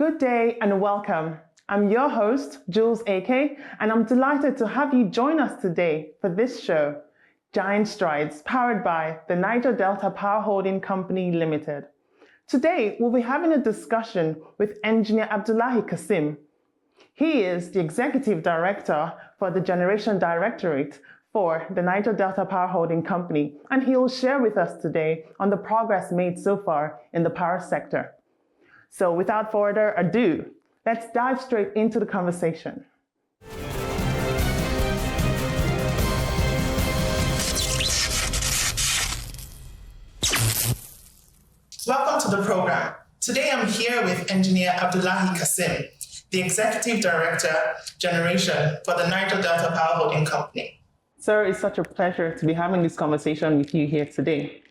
Good day and welcome. I'm your host, Jules AK, and I'm delighted to have you join us today for this show, Giant Strides, powered by the Niger Delta Power Holding Company Limited. Today, we'll be having a discussion with Engineer Abdullahi Kaseem. He is the Executive Director for the Generation Directorate for the Niger Delta Power Holding Company, and he will share with us today on the progress made so far in the power sector. So without further ado, let's dive straight into the conversation. Welcome to the program. Today I'm here with Engineer Abdullahi Kaseem, the Executive Director, Generation for the Niger Delta Power Holding Company. Sir, it's such a pleasure to be having this conversation with you here today.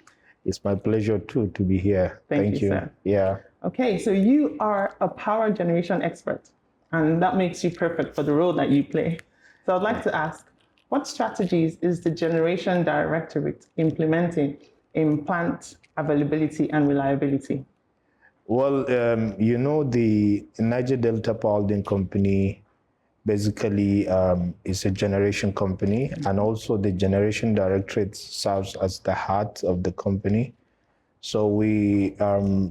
It's my pleasure too to be here. Thank you, sir. Yeah. Okay, so you are a power generation expert, and that makes you perfect for the role that you play. So I'd like to ask, what strategies is the Generation Directorate implementing in plant availability and reliability? Well, the Niger Delta Power Holding Company basically is a generation company, and also the Generation Directorate serves as the heart of the company. So we,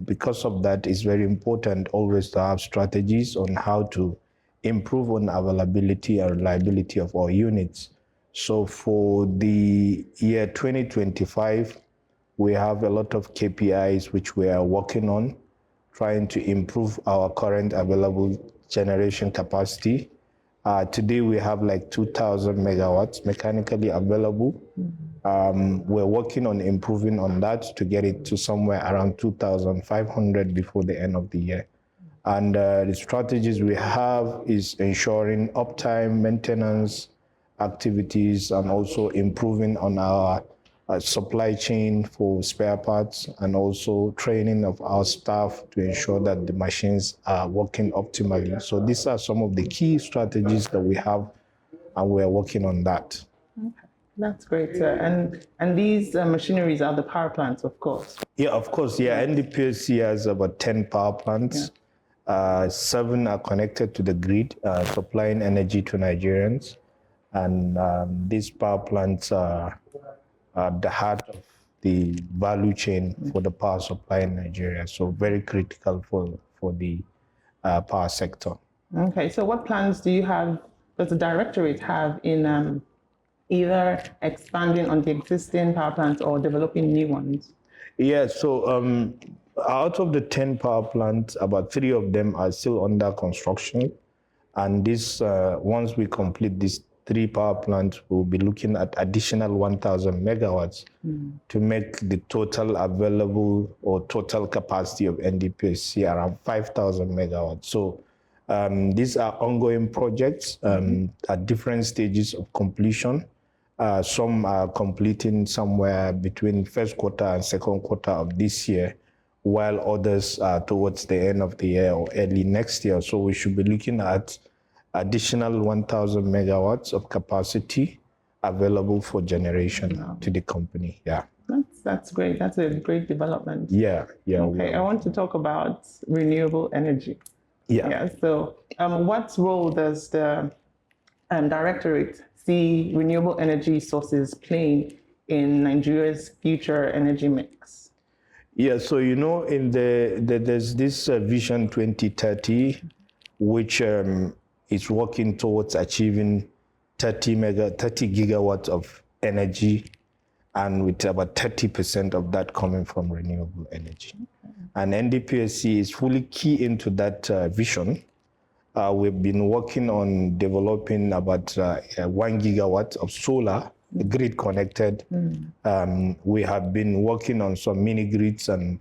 because of that, it's very important always to have strategies on how to improve on availability and reliability of our units. So for the year 2025, we have a lot of KPIs which we are working on, trying to improve our current available generation capacity. Today we have like 2,000 megawatts mechanically available. We're working on improving on that to get it to somewhere around 2,500 before the end of the year. And the strategies we have is ensuring uptime, maintenance activities, and also improving on our supply chain for spare parts, and also training of our staff to ensure that the machines are working optimally. So these are some of the key strategies that we have, and we are working on that. Okay. That's great, sir. And these machineries are the power plants, of course. Yeah, of course. Yeah, NDPHC has about 10 power plants. Yeah. 7 are connected to the grid, supplying energy to Nigerians. And these power plants are the heart of the value chain for the power supply in Nigeria. So very critical for the power sector. Okay, so what plans do you have, does the Directorate have in either expanding on the existing power plants or developing new ones? Yeah, so out of the 10 power plants, about 3 of them are still under construction. And this, once we complete these 3 power plants, we'll be looking at additional 1,000 megawatts to make the total available or total capacity of NDPHC around 5,000 megawatts. So these are ongoing projects at different stages of completion. Some are completing somewhere between first quarter and second quarter of this year, while others are towards the end of the year or early next year. So we should be looking at additional 1,000 megawatts of capacity available for generation to the company. Yeah. That's great. That's a great development. Yeah. Okay, I want to talk about renewable energy. Yeah. So what role does the Directorate see renewable energy sources playing in Nigeria's future energy mix? Yeah, so in there's this Vision 2030, which is working towards achieving 30 gigawatts of energy, and with about 30% of that coming from renewable energy. Okay. And NDPHC is fully key into that vision. We've been working on developing about 1 gigawatt of solar, grid connected. We have been working on some mini grids and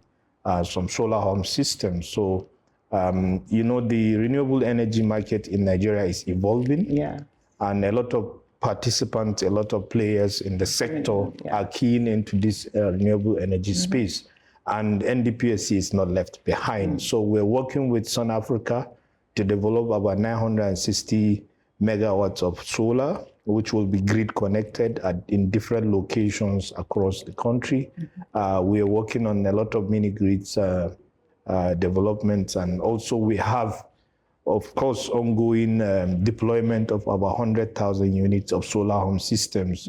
some solar home systems. So, the renewable energy market in Nigeria is evolving. Yeah. And a lot of participants, a lot of players in the sector are keen into this renewable energy space. And NDPHC is not left behind. So we're working with Sun Africa to develop about 960 megawatts of solar, which will be grid connected in different locations across the country. We are working on a lot of mini grids developments. And also we have, of course, ongoing deployment of about 100,000 units of solar home systems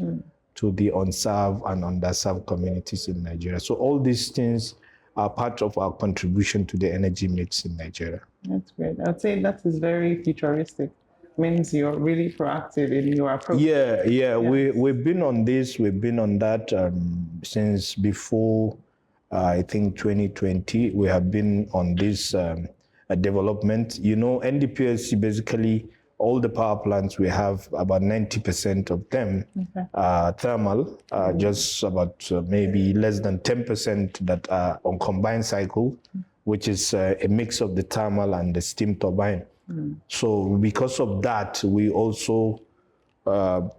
to the unserved and underserved communities in Nigeria. So all these things are part of our contribution to the energy mix in Nigeria. That's great. I'd say that is very futuristic. Means you're really proactive in your approach. Yeah. We've been on this, we've been on that since before, I think 2020. We have been on this development. You know, NDPHC, basically, all the power plants, we have about 90% of them thermal, just about maybe less than 10% that are on combined cycle, which is a mix of the thermal and the steam turbine. So because of that, we also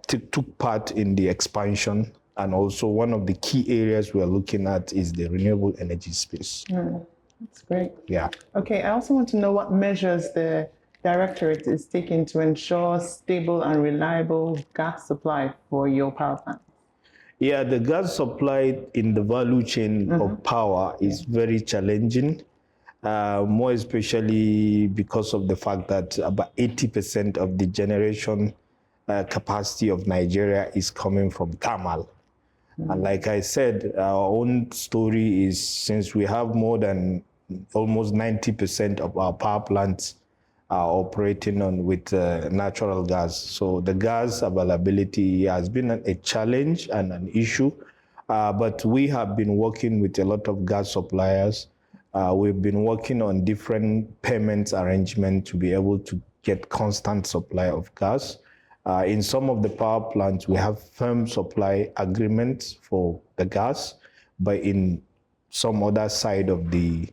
took part in the expansion. And also one of the key areas we are looking at is the renewable energy space. That's great. Yeah. Okay, I also want to know what measures the Directorate is taking to ensure stable and reliable gas supply for your power plant. Yeah, the gas supply in the value chain of power is very challenging, more especially because of the fact that about 80% of the generation capacity of Nigeria is coming from thermal. And like I said, our own story is, since we have more than almost 90% of our power plants are operating with natural gas. So the gas availability has been a challenge and an issue, but we have been working with a lot of gas suppliers. We've been working on different payments arrangements to be able to get constant supply of gas. In some of the power plants, we have firm supply agreements for the gas, but in some other side of the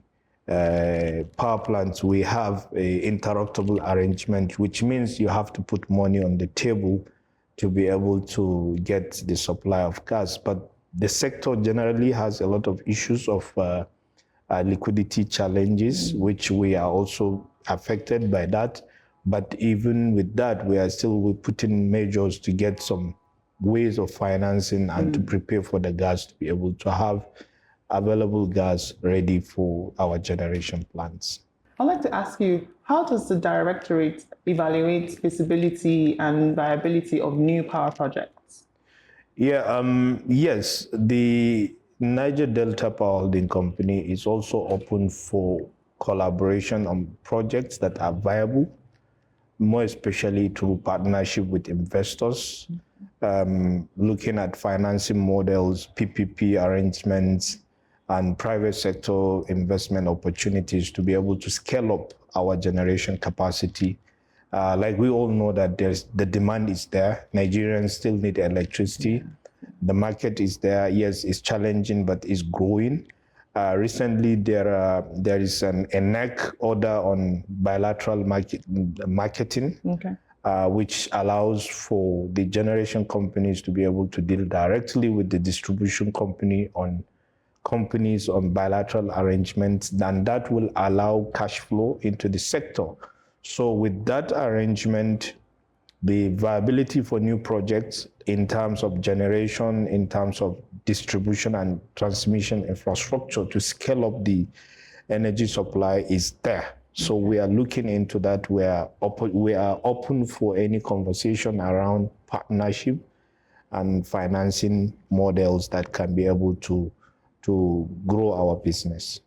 power plants, we have an interruptible arrangement, which means you have to put money on the table to be able to get the supply of gas. But the sector generally has a lot of issues of liquidity challenges, which we are also affected by that. But even with that, we're putting measures to get some ways of financing and to prepare for the gas to be able to have available gas ready for our generation plants. I'd like to ask you, how does the Directorate evaluate feasibility and viability of new power projects? Yes, the Niger Delta Power Holding Company is also open for collaboration on projects that are viable, more especially through partnership with investors, looking at financing models, PPP arrangements, and private sector investment opportunities to be able to scale up our generation capacity. Like we all know that the demand is there. Nigerians still need electricity. The market is there. Yes, it's challenging, but it's growing. Recently, there is an NEC order on bilateral marketing, which allows for the generation companies to be able to deal directly with the distribution companies on bilateral arrangements, and that will allow cash flow into the sector. So with that arrangement, the viability for new projects in terms of generation, in terms of distribution and transmission infrastructure to scale up the energy supply is there. So we are looking into that. We are open for any conversation around partnership and financing models that can be able to grow our business.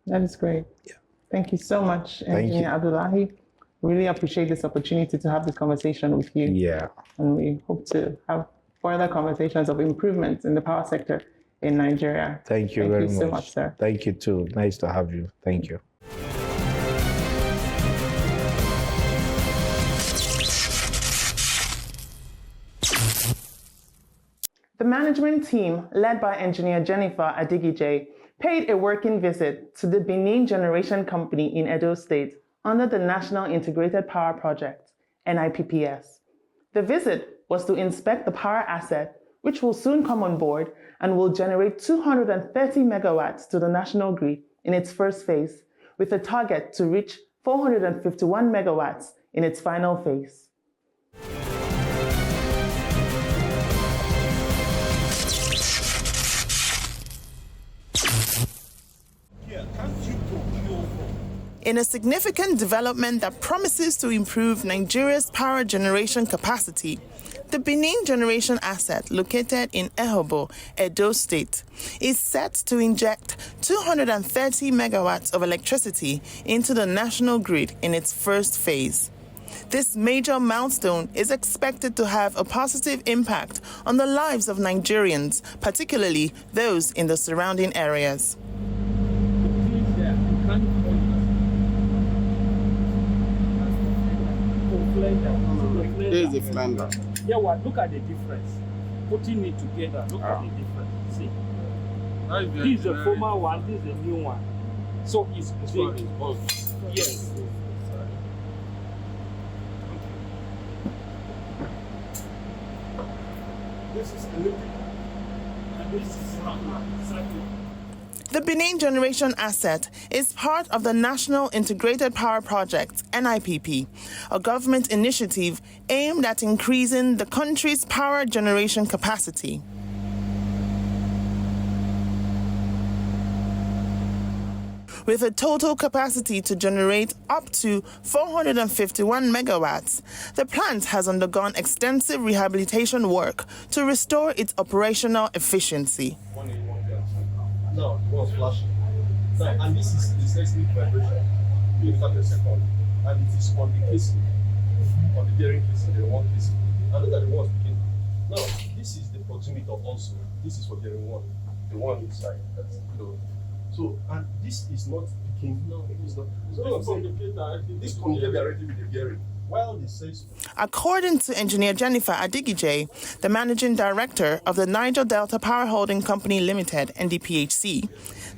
That is great. Yeah. Thank you so much, Engr Abdullahi. Really appreciate this opportunity to have this conversation with you. Yeah. And we hope to have further conversations of improvements in the power sector in Nigeria. Thank you very much. Thank you so much, sir. Thank you too. Nice to have you. Thank you. The management team, led by engineer Jennifer Adigije, paid a working visit to the Benin Generation Company in Edo State under the National Integrated Power Project, NIPPS. The visit was to inspect the power asset, which will soon come on board and will generate 230 megawatts to the national grid in its first phase, with a target to reach 451 megawatts in its final phase. Can't you procure in a significant development that promises to improve Nigeria's power generation capacity. The Benin generation asset, located in Ehobo, Edo State, is set to inject 230 megawatts of electricity into the national grid in its first phase. This major milestone is expected to have a positive impact on the lives of Nigerians, particularly those in the surrounding areas. There is a flander. Yeah, well, look at the difference. Putting it together, look at the difference. See? This is the former one, this is the new one. So it's big. Yes. This is Olympic. And this is cycle. The Benin generation asset is part of the National Integrated Power Project, NIPP, a government initiative aimed at increasing the country's power generation capacity. With a total capacity to generate up to 451 megawatts, the plant has undergone extensive rehabilitation work to restore its operational efficiency. Now, it was flashing. Now, and this is the seismic vibration. You look at the second, and it is on the casing, on the bearing casing, the one casing. And look at the one speaking. Now, this is the proximity also. This is for bearing one, the one inside. That's, so, and this is not picking. No, it is not. So, this comes directly with the bearing. While the seismic. According to Engineer Jennifer Adigije, the Managing Director of the Niger Delta Power Holding Company Limited, NDPHC,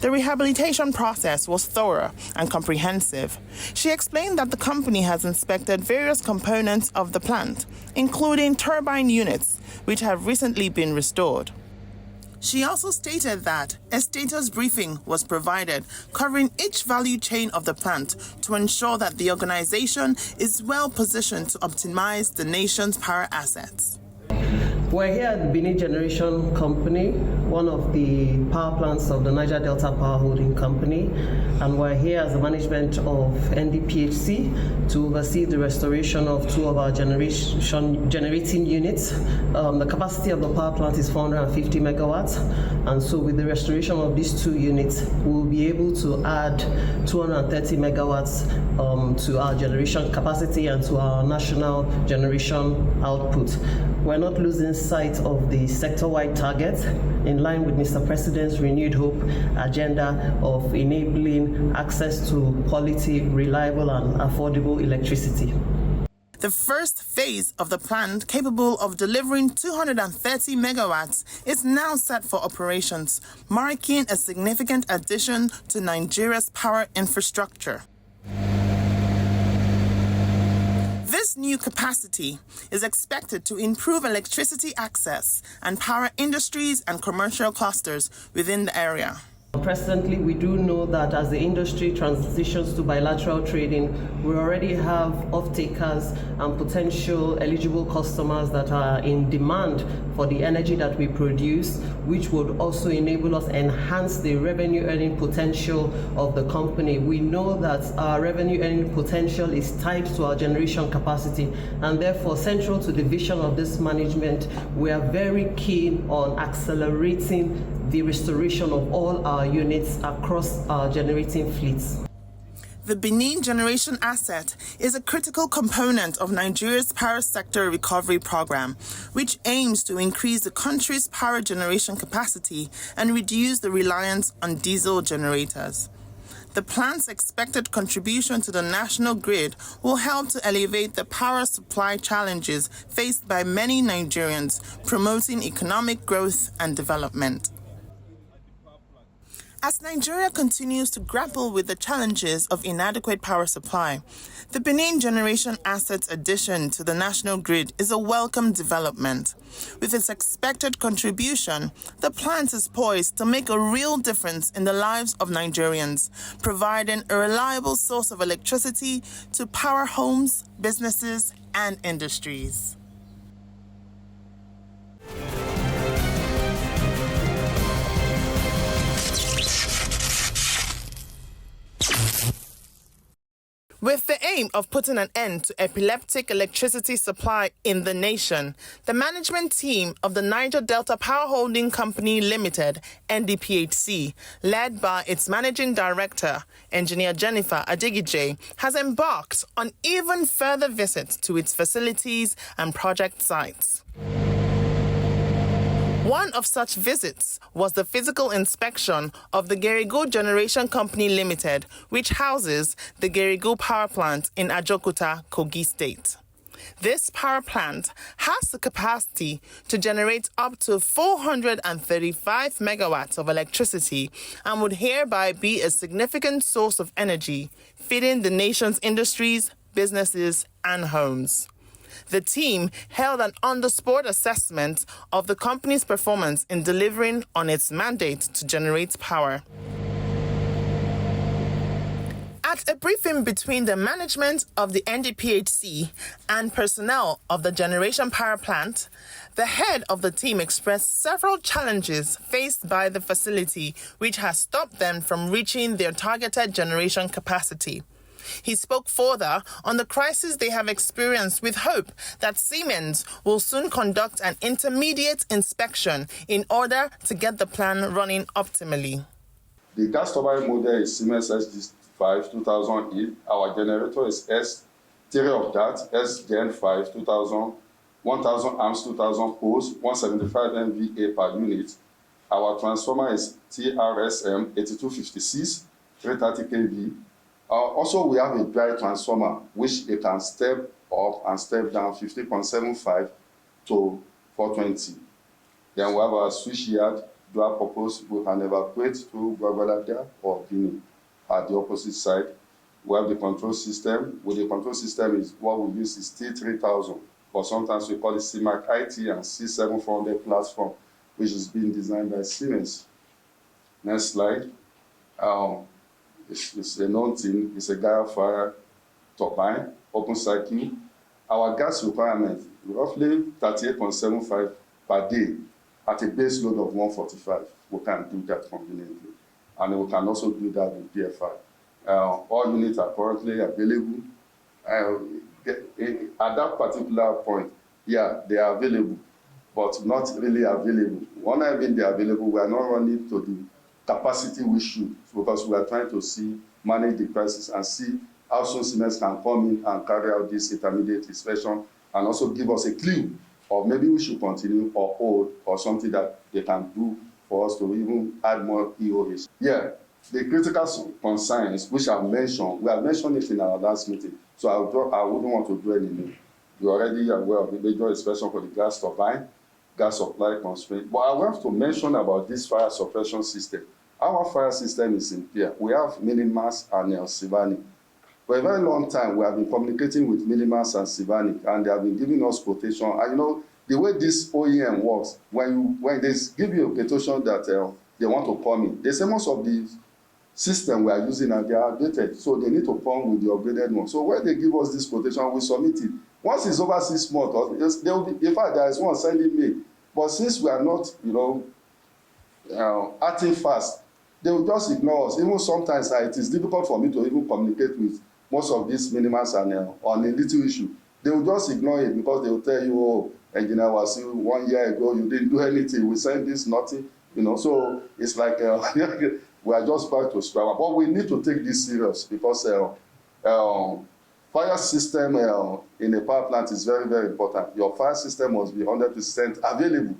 the rehabilitation process was thorough and comprehensive. She explained that the company has inspected various components of the plant, including turbine units, which have recently been restored. She also stated that a status briefing was provided covering each value chain of the plant to ensure that the organization is well positioned to optimize the nation's power assets. We're here at the Benin Generation Company, one of the power plants of the Niger Delta Power Holding Company, and we're here as the management of NDPHC to oversee the restoration of two of our generating units. The capacity of the power plant is 450 megawatts, and so with the restoration of these two units, we'll be able to add 230 megawatts to our generation capacity and to our national generation output. We're not losing sight of the sector-wide targets in line with Mr. President's renewed hope agenda of enabling access to quality, reliable, and affordable electricity. The first phase of the plant, capable of delivering 230 megawatts, is now set for operations, marking a significant addition to Nigeria's power infrastructure. This new capacity is expected to improve electricity access and power industries and commercial clusters within the area. Presently, we do know that as the industry transitions to bilateral trading, we already have off-takers and potential eligible customers that are in demand for the energy that we produce, which would also enable us enhance the revenue earning potential of the company. We know that our revenue earning potential is tied to our generation capacity, and therefore central to the vision of this management, we are very keen on accelerating the restoration of all our units across our generating fleets. The Benin generation asset is a critical component of Nigeria's power sector recovery program, which aims to increase the country's power generation capacity and reduce the reliance on diesel generators. The plant's expected contribution to the national grid will help to elevate the power supply challenges faced by many Nigerians, promoting economic growth and development. As Nigeria continues to grapple with the challenges of inadequate power supply, the Benin generation asset's addition to the national grid is a welcome development. With its expected contribution, the plant is poised to make a real difference in the lives of Nigerians, providing a reliable source of electricity to power homes, businesses, and industries. With the aim of putting an end to epileptic electricity supply in the nation, the management team of the Niger Delta Power Holding Company Limited, NDPHC, led by its managing director, Engineer Jennifer Adigije, has embarked on even further visits to its facilities and project sites. One of such visits was the physical inspection of the Gerigo Generation Company Limited, which houses the Gerigo Power Plant in Ajokuta, Kogi State. This power plant has the capacity to generate up to 435 megawatts of electricity and would hereby be a significant source of energy, feeding the nation's industries, businesses, and homes. The team held an on-the-spot assessment of the company's performance in delivering on its mandate to generate power. At a briefing between the management of the NDPHC and personnel of the Generation Power Plant, the head of the team expressed several challenges faced by the facility, which has stopped them from reaching their targeted generation capacity. He spoke further on the crisis they have experienced with hope that Siemens will soon conduct an intermediate inspection in order to get the plan running optimally. The gas turbine model is Siemens SG5 2008. Our generator is S3 of that, SGen 5 2000, 1000 amps 2000 poles, 175 MVA per unit. Our transformer is TRSM 8256, 330 kV. Also, we have a dry transformer, which it can step up and step down 50.75 to 420. Then we have our switchyard, dual purpose. We can evacuate to Guagualada or Guinea at the opposite side. We have the control system. With the control system, is what we use is T3000, but sometimes we call it CMAC IT and C7400 platform, which is being designed by Siemens. Next slide. It's a known thing. It's a gasifier turbine, open cycle. Our gas requirement, roughly 38.75 per day at a base load of 145. We can do that conveniently. And we can also do that with PFI. All units are currently available. At that particular point, yeah, they are available, but not really available. When I mean they are available, we are not running to the capacity we should, because we are trying to manage the crisis and see how soon Siemens can come in and carry out this intermediate inspection and also give us a clue of maybe we should continue or hold or something that they can do for us to even add more EOH. Yeah, the critical concerns which I've mentioned, we have mentioned it in our last meeting, so I wouldn't want to dwell in it. You're already aware of the major inspection for the gas turbine, gas supply constraint, but I have to mention about this fire suppression system. Our fire system is in here. We have Minimas and Sivani. For a very long time, we have been communicating with Minimas and Sivani, and they have been giving us quotation. And you know, the way this OEM works, when they give you a quotation that they want to come in, they say most of the system we are using and they are outdated, so they need to come with the upgraded one. So when they give us this quotation, we submit it. Once it's over 6 months, they will be, in fact, there is one sending me. But since we are not, acting fast, they will just ignore us. Even sometimes it is difficult for me to even communicate with most of these minimums and on a little issue. They will just ignore it because they will tell you, oh, engineer was 1 year ago, you didn't do anything, we sent this, nothing, So it's like we are just back to square one. But we need to take this serious because fire system in a power plant is very, very important. Your fire system must be 100% available.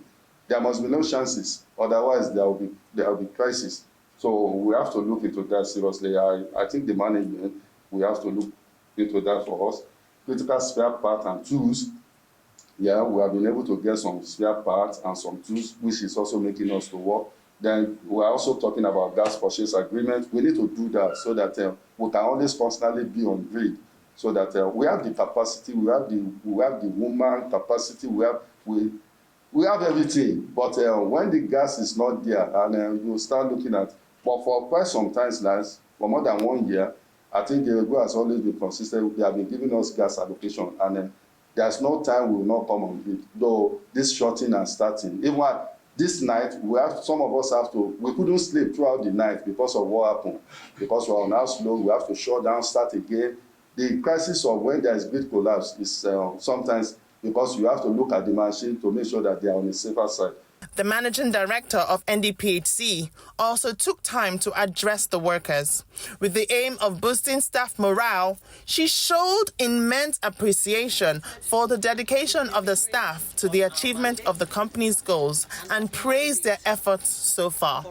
There must be no chances, otherwise there will be crisis. So we have to look into that seriously. I think the management, we have to look into that for us. Critical spare parts and tools. Yeah, we have been able to get some spare parts and some tools, which is also making us to work. Then we are also talking about gas purchase agreement. We need to do that so that we can always constantly be on grid, so that we have the capacity, we have the woman capacity, we have everything. But when the gas is not there, and you start looking at, but for quite some time, for more than 1 year, I think the Gerigo has always been consistent. They have been giving us gas allocation, and there's no time we will not come on grid. Though this shorting and starting, even this night, some of us we couldn't sleep throughout the night because of what happened. Because we're on house load, we have to shut down, start again. The crisis of when there is grid collapse is sometimes because you have to look at the machine to make sure that they are on the safer side. The managing director of NDPHC also took time to address the workers. With the aim of boosting staff morale, she showed immense appreciation for the dedication of the staff to the achievement of the company's goals and praised their efforts so far.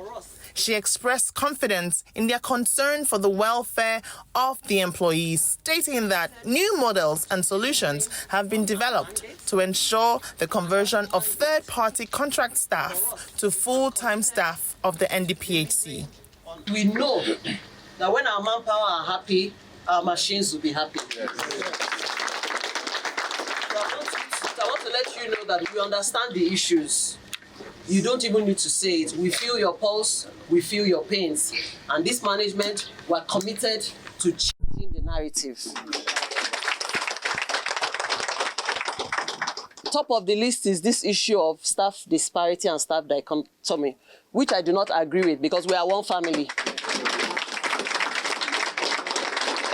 She expressed confidence in their concern for the welfare of the employees, stating that new models and solutions have been developed to ensure the conversion of third-party contract staff to full-time staff of the NDPHC. We know that when our manpower are happy, our machines will be happy. Yes. So I want to let you know that we understand the issues. You don't even need to say it. We feel your pulse, we feel your pains. And this management, we're committed to changing the narrative. Top of the list is this issue of staff disparity and staff dichotomy, which I do not agree with because we are one family.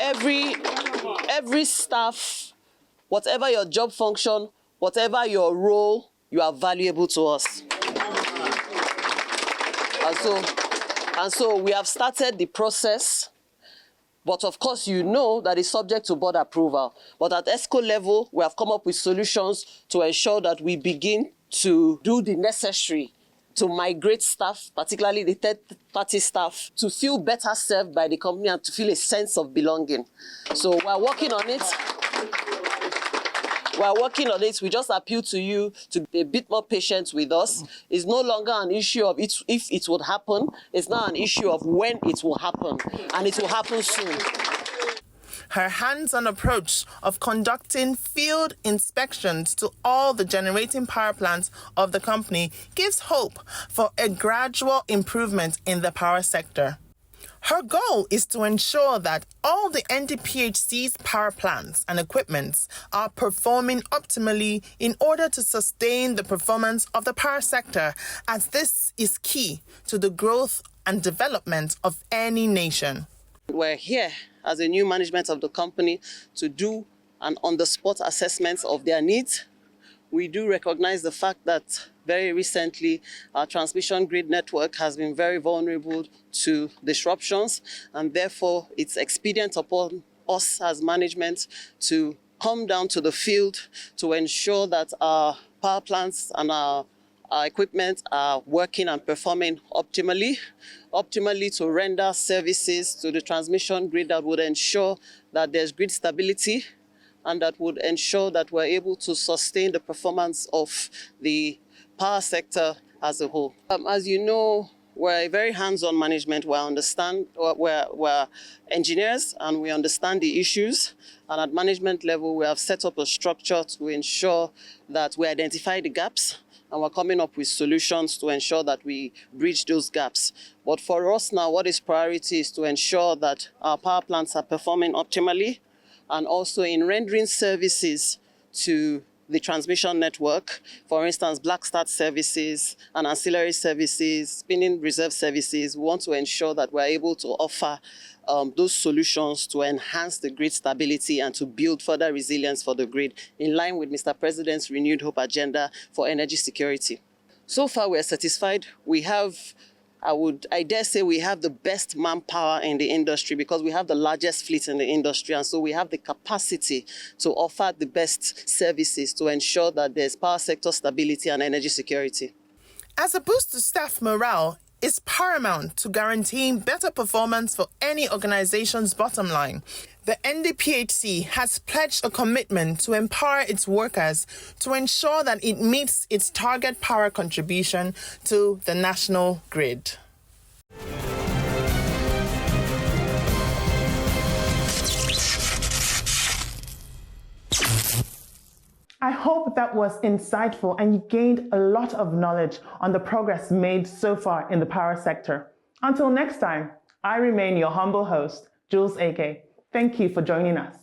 Every staff, whatever your job function, whatever your role, you are valuable to us. And so we have started the process, but of course you know that it's subject to board approval. But at ESCO level, we have come up with solutions to ensure that we begin to do the necessary to migrate staff, particularly the third-party staff, to feel better served by the company and to feel a sense of belonging. So we're working on it. We're working on it. We just appeal to you to be a bit more patient with us. It's no longer an issue of if it would happen. It's now an issue of when it will happen, and it will happen soon. Her hands-on approach of conducting field inspections to all the generating power plants of the company gives hope for a gradual improvement in the power sector. Her goal is to ensure that all the NDPHC's power plants and equipments are performing optimally in order to sustain the performance of the power sector, as this is key to the growth and development of any nation. We're here as a new management of the company to do an on-the-spot assessment of their needs. We do recognize the fact that very recently our transmission grid network has been very vulnerable to disruptions, and therefore it's expedient upon us as management to come down to the field to ensure that our power plants and our equipment are working and performing optimally to render services to the transmission grid that would ensure that there's grid stability and that would ensure that we're able to sustain the performance of the power sector as a whole. As you know, we're a very hands-on management. We're engineers and we understand the issues. And at management level, we have set up a structure to ensure that we identify the gaps and we're coming up with solutions to ensure that we bridge those gaps. But for us now, what is priority is to ensure that our power plants are performing optimally and also in rendering services to the transmission network, for instance, black start services and ancillary services, spinning reserve services. We want to ensure that we're able to offer those solutions to enhance the grid stability and to build further resilience for the grid in line with Mr. President's renewed hope agenda for energy security. So far, we're satisfied. We have, I dare say we have the best manpower in the industry because we have the largest fleet in the industry, and so we have the capacity to offer the best services to ensure that there's power sector stability and energy security. As a boost to staff morale is paramount to guaranteeing better performance for any organization's bottom line. The NDPHC has pledged a commitment to empower its workers to ensure that it meets its target power contribution to the national grid. I hope that was insightful and you gained a lot of knowledge on the progress made so far in the power sector. Until next time, I remain your humble host, Jules AK. Thank you for joining us.